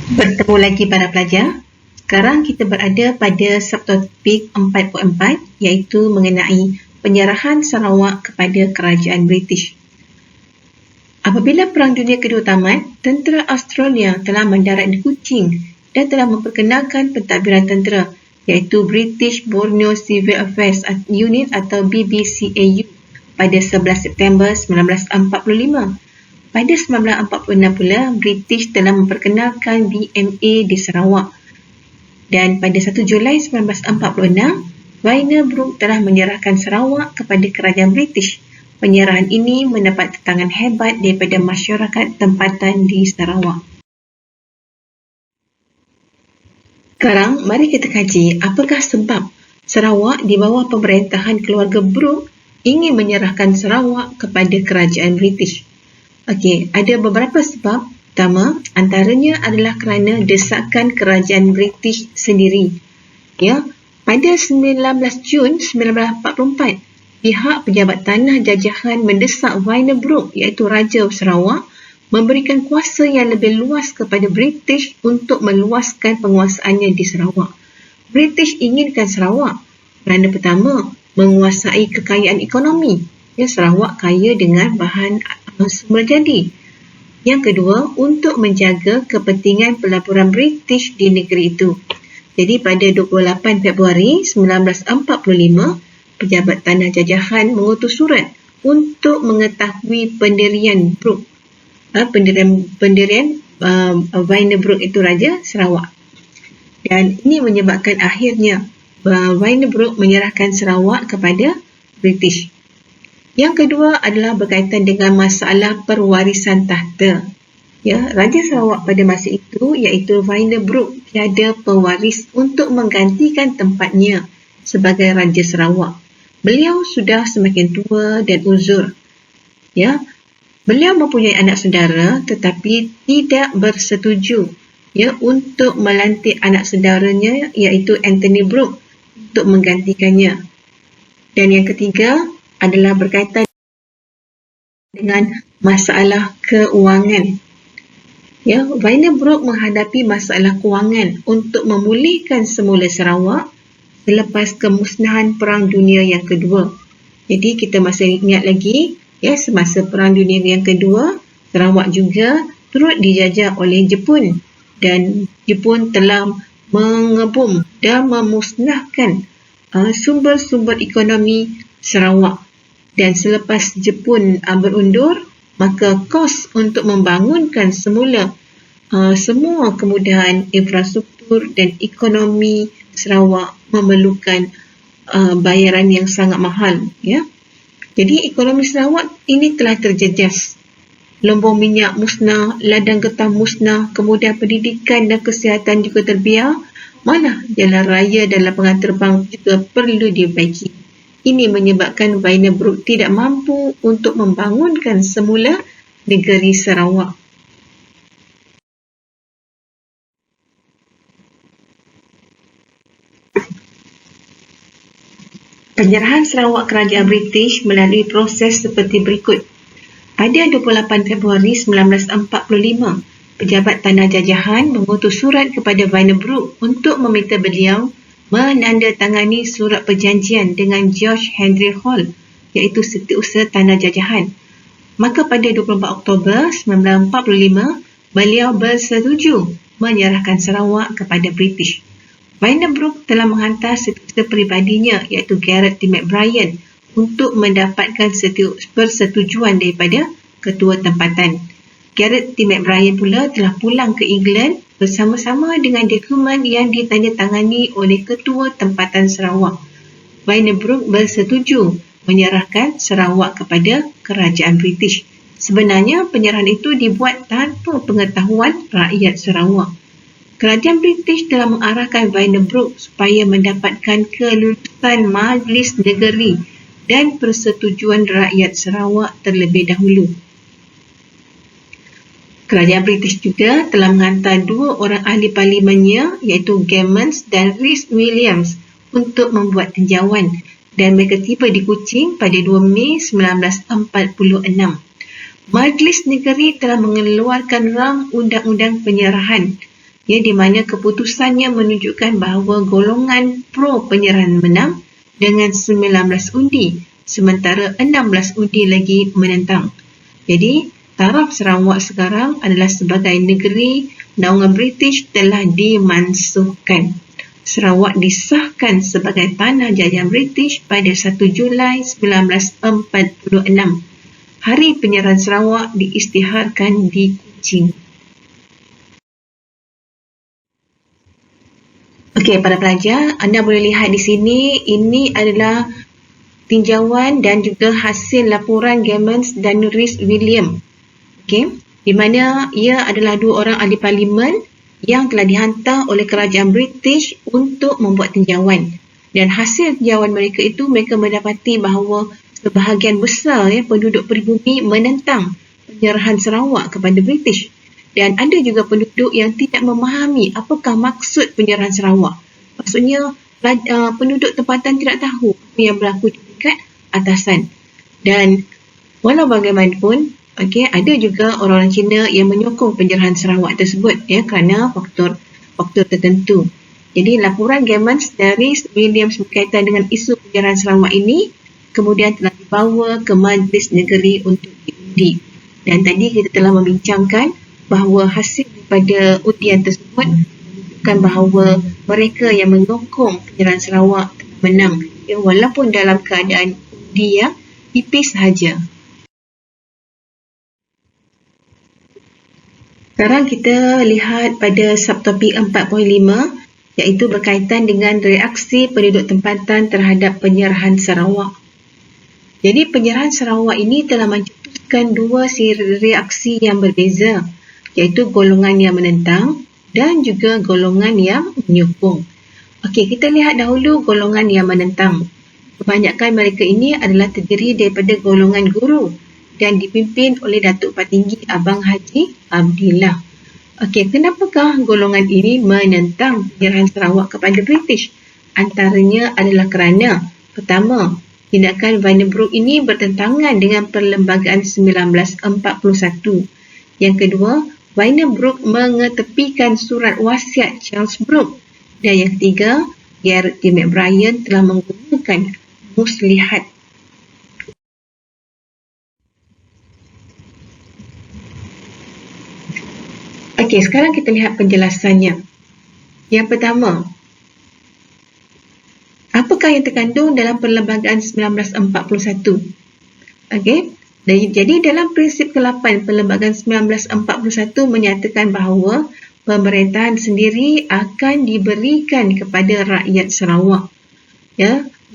Bertemu lagi para pelajar. Sekarang kita berada pada subtopik 4.4 iaitu mengenai penyerahan Sarawak kepada Kerajaan British. Apabila Perang Dunia Kedua tamat, tentera Australia telah mendarat di Kuching dan telah memperkenalkan pentadbiran tentera iaitu British Borneo Civil Affairs Unit atau BBCAU pada 11 September 1945. Pada 1946 pula, British telah memperkenalkan BMA di Sarawak. Dan pada 1 Julai 1946, Wynebrook telah menyerahkan Sarawak kepada kerajaan British. Penyerahan ini mendapat tentangan hebat daripada masyarakat tempatan di Sarawak. Sekarang, mari kita kaji apakah sebab Sarawak di bawah pemerintahan keluarga Brooke ingin menyerahkan Sarawak kepada kerajaan British. Okey, ada beberapa sebab. Pertama, antaranya adalah kerana desakan kerajaan British sendiri. Ya, pada 19 Jun 1944, pihak pejabat tanah jajahan mendesak Wynebrook iaitu Raja Sarawak memberikan kuasa yang lebih luas kepada British untuk meluaskan penguasaannya di Sarawak. British inginkan Sarawak kerana pertama, menguasai kekayaan ekonomi. Ya, Sarawak kaya dengan bahan sumber jadi. Yang kedua, untuk menjaga kepentingan pelaburan British di negeri itu. Jadi pada 28 Februari 1945, pejabat tanah jajahan mengutus surat untuk mengetahui pendirian Brooke. Pendirian Wynebrook itu Raja Sarawak. Dan ini menyebabkan akhirnya Wynebrook menyerahkan Sarawak kepada British. Yang kedua adalah berkaitan dengan masalah perwarisan tahta. Ya, Raja Sarawak pada masa itu iaitu Wynebrook tiada pewaris untuk menggantikan tempatnya sebagai Raja Sarawak. Beliau sudah semakin tua dan uzur. Ya, beliau mempunyai anak saudara tetapi tidak bersetuju untuk melantik anak saudaranya iaitu Anthony Brooke untuk menggantikannya. Dan yang ketiga adalah berkaitan dengan masalah keuangan. Ya, Wynebrook menghadapi masalah kewangan untuk memulihkan semula Sarawak selepas kemusnahan Perang Dunia yang Kedua. Jadi kita masih ingat lagi, ya, semasa Perang Dunia yang Kedua, Sarawak juga turut dijajah oleh Jepun dan Jepun telah mengebom dan memusnahkan sumber-sumber ekonomi Sarawak. Dan selepas Jepun berundur, maka kos untuk membangunkan semula semua kemudahan infrastruktur dan ekonomi Sarawak memerlukan bayaran yang sangat mahal. Ya. Jadi ekonomi Sarawak ini telah terjejas. Lombong minyak musnah, ladang getah musnah, kemudian pendidikan dan kesihatan juga terbiar. Mana jalan raya dan lapangan terbang juga perlu diperbaiki. Ini menyebabkan Wynebrook tidak mampu untuk membangunkan semula negeri Sarawak. Penyerahan Sarawak kerajaan British melalui proses seperti berikut. Pada 28 Februari 1945, pejabat tanah jajahan mengutus surat kepada Wynebrook untuk meminta beliau menandatangani surat perjanjian dengan George Henry Hall iaitu Setiausaha Tanah Jajahan. Maka pada 24 Oktober 1945, beliau bersetuju menyerahkan Sarawak kepada British. Wynebrook telah menghantar setiausaha peribadinya iaitu Garrett T. McBrien untuk mendapatkan persetujuan daripada ketua tempatan. Garrett T. McBrien pula telah pulang ke England bersama-sama dengan dokumen yang ditandatangani oleh Ketua Tempatan Sarawak. Wynebrook bersetuju menyerahkan Sarawak kepada kerajaan British. Sebenarnya penyerahan itu dibuat tanpa pengetahuan rakyat Sarawak. Kerajaan British telah mengarahkan Wynebrook supaya mendapatkan kelulusan Majlis Negeri dan persetujuan rakyat Sarawak terlebih dahulu. Kerajaan British juga telah menghantar 2 orang ahli parlimennya iaitu Gammons dan Rhys Williams untuk membuat tinjauan dan mereka tiba di Kuching pada 2 Mei 1946. Majlis Negeri telah mengeluarkan rang undang-undang penyerahan ya, di mana keputusannya menunjukkan bahawa golongan pro penyerahan menang dengan 19 undi, sementara 16 undi lagi menentang. Jadi, taraf Sarawak sekarang adalah sebagai negeri naungan British telah dimansuhkan. Sarawak disahkan sebagai tanah jajahan British pada 1 Julai 1946. Hari Penyerahan Sarawak diisytiharkan di Kuching. Okey, para pelajar, anda boleh lihat di sini, ini adalah tinjauan dan juga hasil laporan Gammons dan Rhys William. Okey, di mana ia adalah dua orang ahli parlimen yang telah dihantar oleh kerajaan British untuk membuat tinjauan. Dan hasil tinjauan mereka itu, mereka mendapati bahawa sebahagian besar penduduk peribumi menentang penyerahan Sarawak kepada British. Dan ada juga penduduk yang tidak memahami apakah maksud penyerahan Sarawak. Maksudnya, penduduk tempatan tidak tahu apa yang berlaku di tingkat atasan. Dan walau bagaimanapun, ada juga orang-orang Cina yang menyokong penyerahan Sarawak tersebut kerana faktor tertentu. Jadi laporan Gammons dari Williams berkaitan dengan isu penyerahan Sarawak ini kemudian telah dibawa ke Majlis Negeri untuk diundi. Dan tadi kita telah membincangkan bahawa hasil daripada undian tersebut menunjukkan bahawa mereka yang menyokong penyerahan Sarawak menang, walaupun dalam keadaan undi yang tipis sahaja. Sekarang kita lihat pada subtopik 4.5, iaitu berkaitan dengan reaksi penduduk tempatan terhadap penyerahan Sarawak. Jadi penyerahan Sarawak ini telah mencetuskan dua reaksi yang berbeza, iaitu golongan yang menentang dan juga golongan yang menyokong. Okey, kita lihat dahulu golongan yang menentang. Kebanyakan mereka ini adalah terdiri daripada golongan guru dan dipimpin oleh Datuk Patinggi Abang Haji Abdillah. Okey, kenapakah golongan ini menentang penyerahan Sarawak kepada British? Antaranya adalah kerana, pertama, tindakan Vandenbroek ini bertentangan dengan Perlembagaan 1941. Yang kedua, Vandenbroek mengetepikan surat wasiat Charles Brooke. Dan yang ketiga, Garrett T. McBrien telah menggunakan muslihat. Okey, sekarang kita lihat penjelasannya. Yang pertama, apakah yang terkandung dalam Perlembagaan 1941? Okey, jadi dalam prinsip ke-8 Perlembagaan 1941 menyatakan bahawa pemerintahan sendiri akan diberikan kepada rakyat Sarawak.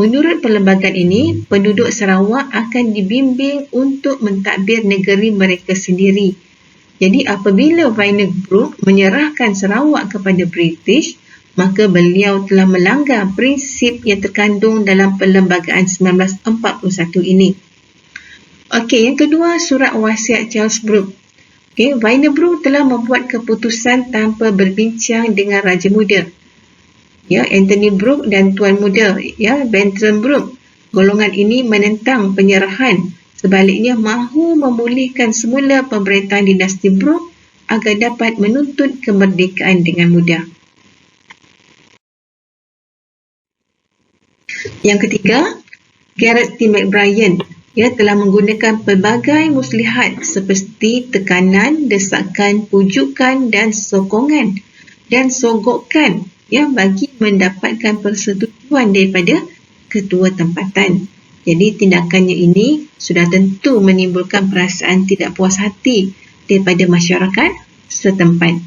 Menurut perlembagaan ini, penduduk Sarawak akan dibimbing untuk mentadbir negeri mereka sendiri. Jadi apabila Vandenbroek menyerahkan Sarawak kepada British, maka beliau telah melanggar prinsip yang terkandung dalam Perlembagaan 1941 ini. Okey, yang kedua, surat wasiat Charles Brooke. Okey, Vandenbroek telah membuat keputusan tanpa berbincang dengan Raja Muda. Anthony Brooke dan Tuan Muda, Bertrand Brooke. Golongan ini menentang penyerahan. Sebaliknya, mahu memulihkan semula pemerintahan dinasti Brooke agar dapat menuntut kemerdekaan dengan mudah. Yang ketiga, Garrett T. McBrien telah menggunakan pelbagai muslihat seperti tekanan, desakan, pujukan dan sokongan dan sogokan bagi mendapatkan persetujuan daripada ketua tempatan. Jadi tindakannya ini sudah tentu menimbulkan perasaan tidak puas hati daripada masyarakat setempat.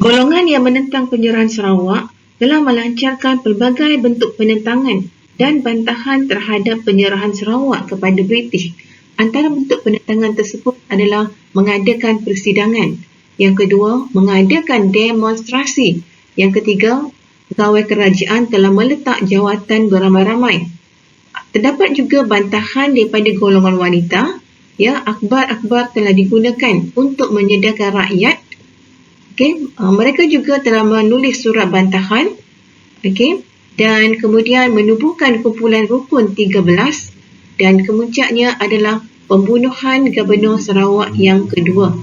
Golongan yang menentang penyerahan Sarawak telah melancarkan pelbagai bentuk penentangan dan bantahan terhadap penyerahan Sarawak kepada British. Antara bentuk penentangan tersebut adalah mengadakan persidangan. Yang kedua, mengadakan demonstrasi. Yang ketiga, pegawai kerajaan telah meletak jawatan beramai-ramai. Terdapat juga bantahan daripada golongan wanita. Akhbar-akhbar telah digunakan untuk menyedarkan rakyat. Mereka juga telah menulis surat bantahan. Dan kemudian menubuhkan kumpulan rukun 13. Dan kemuncaknya adalah pembunuhan Gubernur Sarawak yang kedua.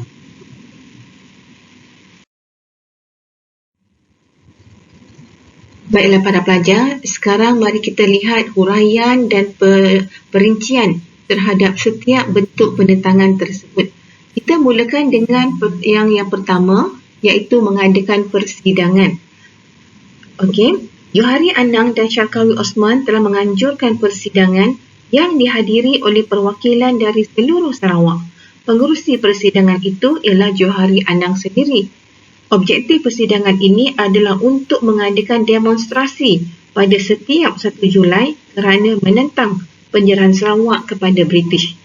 Baiklah para pelajar, sekarang mari kita lihat huraian dan perincian terhadap setiap bentuk penentangan tersebut. Kita mulakan dengan yang pertama, iaitu mengadakan persidangan. Okey, Johari Anang dan Syarkawi Osman telah menganjurkan persidangan yang dihadiri oleh perwakilan dari seluruh Sarawak. Pengerusi persidangan itu ialah Johari Anang sendiri. Objektif persidangan ini adalah untuk mengadakan demonstrasi pada setiap 1 Julai kerana menentang penyerahan Sarawak kepada British.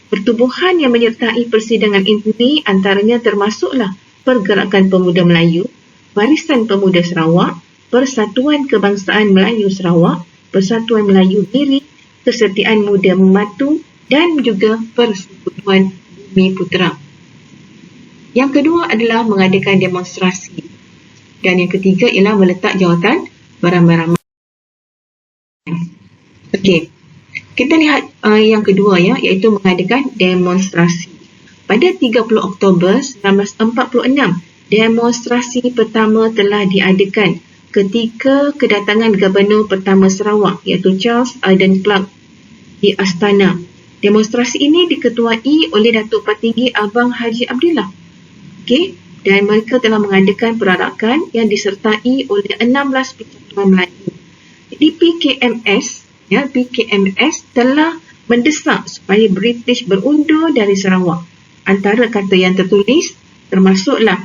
Pertubuhan yang menyertai persidangan ini antaranya termasuklah Pergerakan Pemuda Melayu, Barisan Pemuda Sarawak, Persatuan Kebangsaan Melayu Sarawak, Persatuan Melayu Diri, Kesetiaan Muda Mematu dan juga Persekutuan Bumi Putera. Yang kedua adalah mengadakan demonstrasi. Dan yang ketiga ialah meletak jawatan beramai-ramai. Okey. Kita lihat yang kedua ya, iaitu mengadakan demonstrasi. Pada 30 Oktober 1946, demonstrasi pertama telah diadakan ketika kedatangan Gubernur pertama Sarawak iaitu Charles Aden Clark di Astana. Demonstrasi ini diketuai oleh Datuk Partinggi Abang Haji Abdillah. Okey, dan mereka telah mengadakan perarakan yang disertai oleh 16 persatuan Melayu. Jadi PKMS telah mendesak supaya British berundur dari Sarawak. Antara kata yang tertulis termasuklah,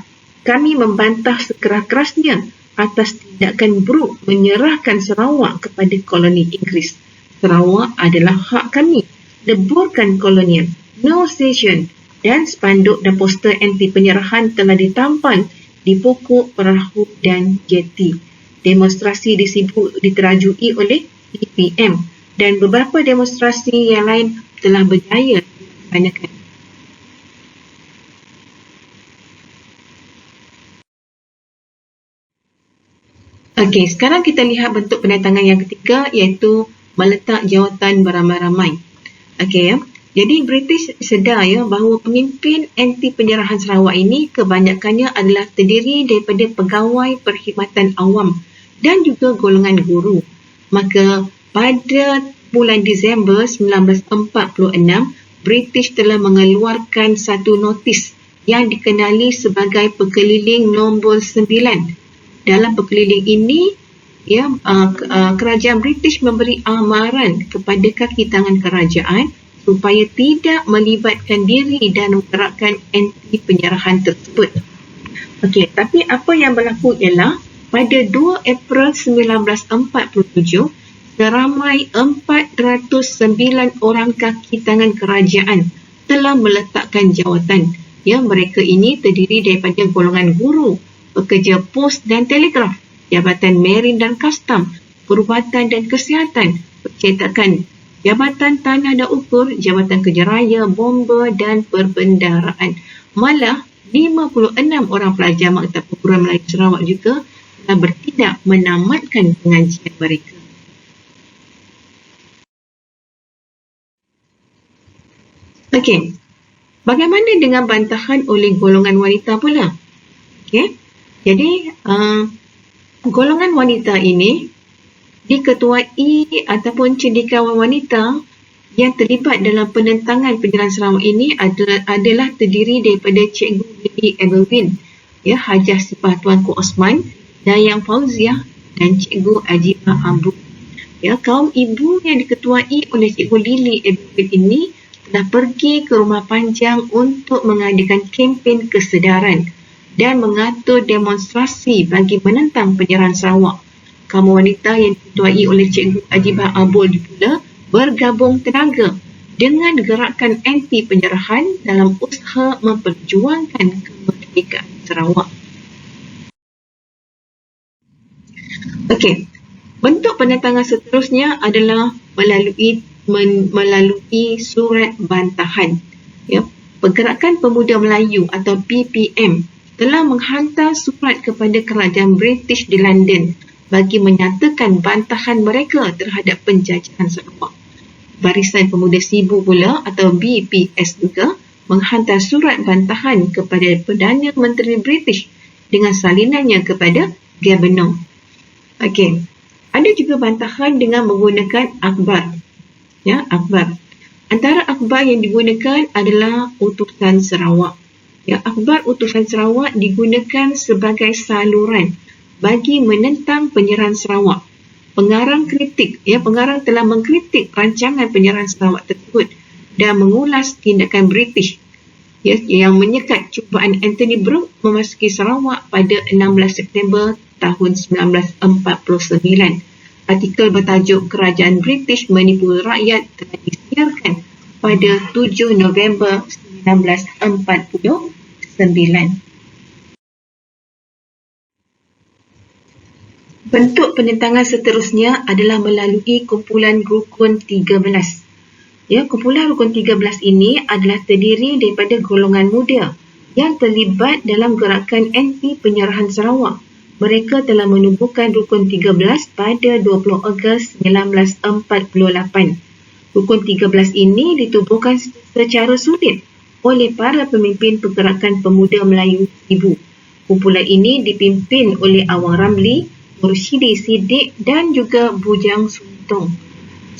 kami membantah sekeras-kerasnya atas tindakan Brooke menyerahkan Sarawak kepada koloni Inggeris. Sarawak adalah hak kami. Leburkan kolonial. No cession. Dan spanduk dan poster anti penyerahan telah ditampal di pokok, perahu dan jeti. Demonstrasi diterajui oleh EPM dan beberapa demonstrasi yang lain telah berjaya dilaksanakan. Okey, sekarang kita lihat bentuk penentangan yang ketiga iaitu meletak jawatan beramai-ramai. Okey ya. Jadi British sedar ya bahawa pemimpin anti penyerahan Sarawak ini kebanyakannya adalah terdiri daripada pegawai perkhidmatan awam dan juga golongan guru. Maka pada bulan Disember 1946, British telah mengeluarkan satu notis yang dikenali sebagai Pekeliling Nombor 9. Dalam pekeliling ini, kerajaan British memberi amaran kepada kaki tangan kerajaan supaya tidak melibatkan diri dan menggerakkan anti penyerahan tersebut. Okey, tapi apa yang berlaku ialah pada 2 April 1947, seramai 409 orang kaki tangan kerajaan telah meletakkan jawatan. Ya, mereka ini terdiri daripada golongan guru, pekerja pos dan telegraf, Jabatan Marin dan Kastam, Perubatan dan Kesihatan, Percetakan, Jabatan Tanah dan Ukur, Jabatan Kerja Raya, Bomba dan Perbendaraan. Malah 56 orang pelajar Maktab Perguruan Melayu Sarawak juga telah bertindak menamatkan pengajian mereka. Okey, bagaimana dengan bantahan oleh golongan wanita pula? Okey, jadi golongan wanita ini diketuai ataupun cendekiawan wanita yang terlibat dalam penentangan penyerahan Sarawak ini adalah terdiri daripada Cikgu Lily Eberwin, ya, Hajah Sipah Tuanku Osman, Dayang Fauziah dan Cikgu Ajibah Abu. Ya, kaum ibu yang diketuai oleh Cikgu Lily Eberwin ini telah pergi ke Rumah Panjang untuk mengadakan kempen kesedaran dan mengatur demonstrasi bagi menentang penyerahan Sarawak. Kaum wanita yang diketuai oleh Cikgu Ajibah Abul pula bergabung tenaga dengan gerakan anti penyerahan dalam usaha memperjuangkan kemerdekaan Sarawak. Okey, bentuk penentangan seterusnya adalah melalui surat bantahan. Ya, Pergerakan Pemuda Melayu atau PPM telah menghantar surat kepada kerajaan British di London bagi menyatakan bantahan mereka terhadap penjajahan Sarawak. Barisan Pemuda Sibu pula atau BPS juga menghantar surat bantahan kepada Perdana Menteri British dengan salinannya kepada Governor. Okey. Ada juga bantahan dengan menggunakan akhbar. Ya, akhbar. Antara akhbar yang digunakan adalah Utusan Sarawak. Ya, akhbar Utusan Sarawak digunakan sebagai saluran bagi menentang penyerahan Sarawak. Pengarang telah mengkritik rancangan penyerahan Sarawak tersebut dan mengulas tindakan British yang menyekat cubaan Anthony Brooke memasuki Sarawak pada 16 September tahun 1949. Artikel bertajuk Kerajaan British Menipu Rakyat telah disiarkan pada 7 November 1949. Bentuk penentangan seterusnya adalah melalui kumpulan Rukun 13. Ya, kumpulan Rukun 13 ini adalah terdiri daripada golongan muda yang terlibat dalam gerakan anti penyerahan Sarawak. Mereka telah menubuhkan Rukun 13 pada 20 Ogos 1948. Rukun 13 ini ditubuhkan secara sulit oleh para pemimpin pergerakan pemuda Melayu Sibu. Kumpulan ini dipimpin oleh Awang Ramli, Mursyidi Siddiq dan juga Bujang Suntong.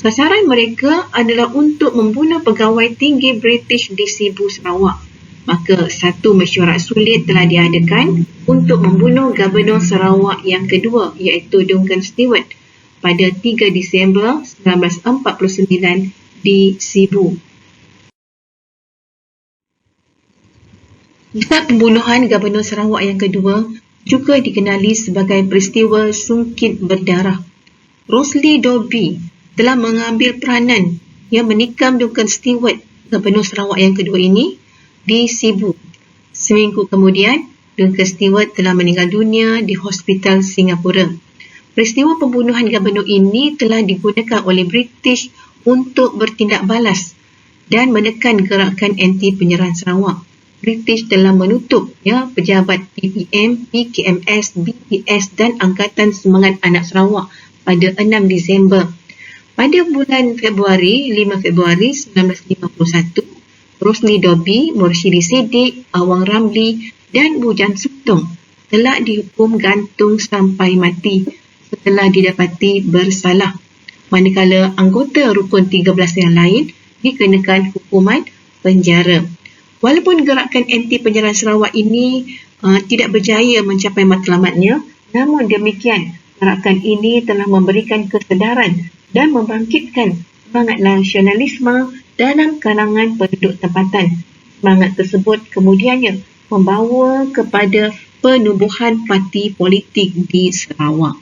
Sasaran mereka adalah untuk membunuh pegawai tinggi British di Sibu Sarawak. Maka satu mesyuarat sulit telah diadakan untuk membunuh Gubernur Sarawak yang kedua iaitu Duncan Stewart pada 3 Disember 1949 di Sibu. Kisah pembunuhan Gubernur Sarawak yang kedua juga dikenali sebagai peristiwa Sungkit Berdarah. Rosely Dobbie telah mengambil peranan yang menikam Duncan Stewart, Gubernur Sarawak yang kedua ini, di Sibu. Seminggu kemudian, Duncan Stewart telah meninggal dunia di Hospital Singapura. Peristiwa pembunuhan Gubernur ini telah digunakan oleh British untuk bertindak balas dan menekan gerakan anti penyerahan Sarawak. British telah menutup pejabat PPM, PKMS, BPS dan Angkatan Semangat Anak Sarawak pada 6 Disember. Pada bulan Februari, 5 Februari 1951, Rosely Dobbie, Mursyidi Siddiq, Awang Ramli dan Bujang Suntong telah dihukum gantung sampai mati setelah didapati bersalah. Manakala anggota Rukun 13 yang lain dikenakan hukuman penjara. Walaupun gerakan anti penyerahan Sarawak ini tidak berjaya mencapai matlamatnya, namun demikian gerakan ini telah memberikan kesedaran dan membangkitkan semangat nasionalisme dalam kalangan penduduk tempatan. Semangat tersebut kemudiannya membawa kepada penubuhan parti politik di Sarawak.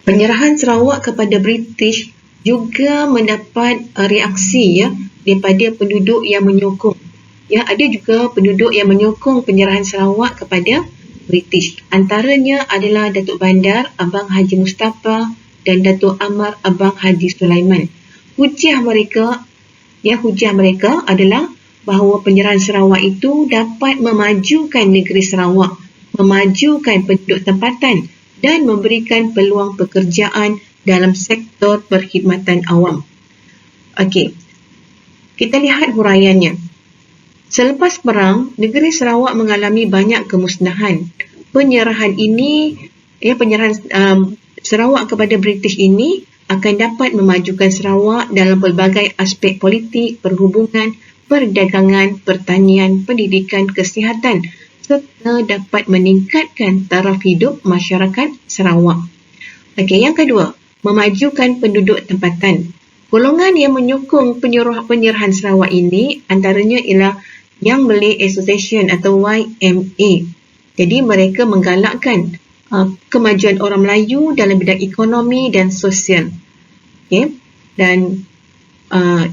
Penyerahan Sarawak kepada British juga mendapat reaksi daripada penduduk yang menyokong. Ada juga penduduk yang menyokong penyerahan Sarawak kepada British. Antaranya adalah Datuk Bandar Abang Haji Mustafa dan Datuk Amar Abang Haji Sulaiman. Hujah mereka adalah bahawa penyerahan Sarawak itu dapat memajukan negeri Sarawak, memajukan penduduk tempatan dan memberikan peluang pekerjaan dalam sektor perkhidmatan awam. Okey, kita lihat huraiannya. Selepas perang, negeri Sarawak mengalami banyak kemusnahan. Penyerahan Sarawak kepada British ini akan dapat memajukan Sarawak dalam pelbagai aspek politik, perhubungan, perdagangan, pertanian, pendidikan, kesihatan serta dapat meningkatkan taraf hidup masyarakat Sarawak. Okey, yang kedua, memajukan penduduk tempatan. Golongan yang menyokong penyerahan Sarawak ini antaranya ialah Young Malay Association atau YMA. Jadi mereka menggalakkan kemajuan orang Melayu dalam bidang ekonomi dan sosial. Okay? Dan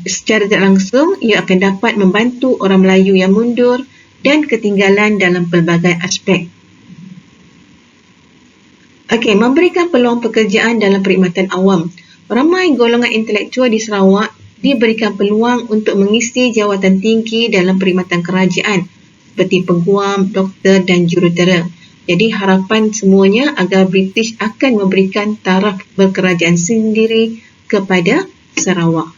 secara tidak langsung ia akan dapat membantu orang Melayu yang mundur dan ketinggalan dalam pelbagai aspek. Okey, memberikan peluang pekerjaan dalam perkhidmatan awam. Ramai golongan intelektual di Sarawak diberikan peluang untuk mengisi jawatan tinggi dalam perkhidmatan kerajaan seperti peguam, doktor dan jurutera. Jadi harapan semuanya agar British akan memberikan taraf berkerajaan sendiri kepada Sarawak.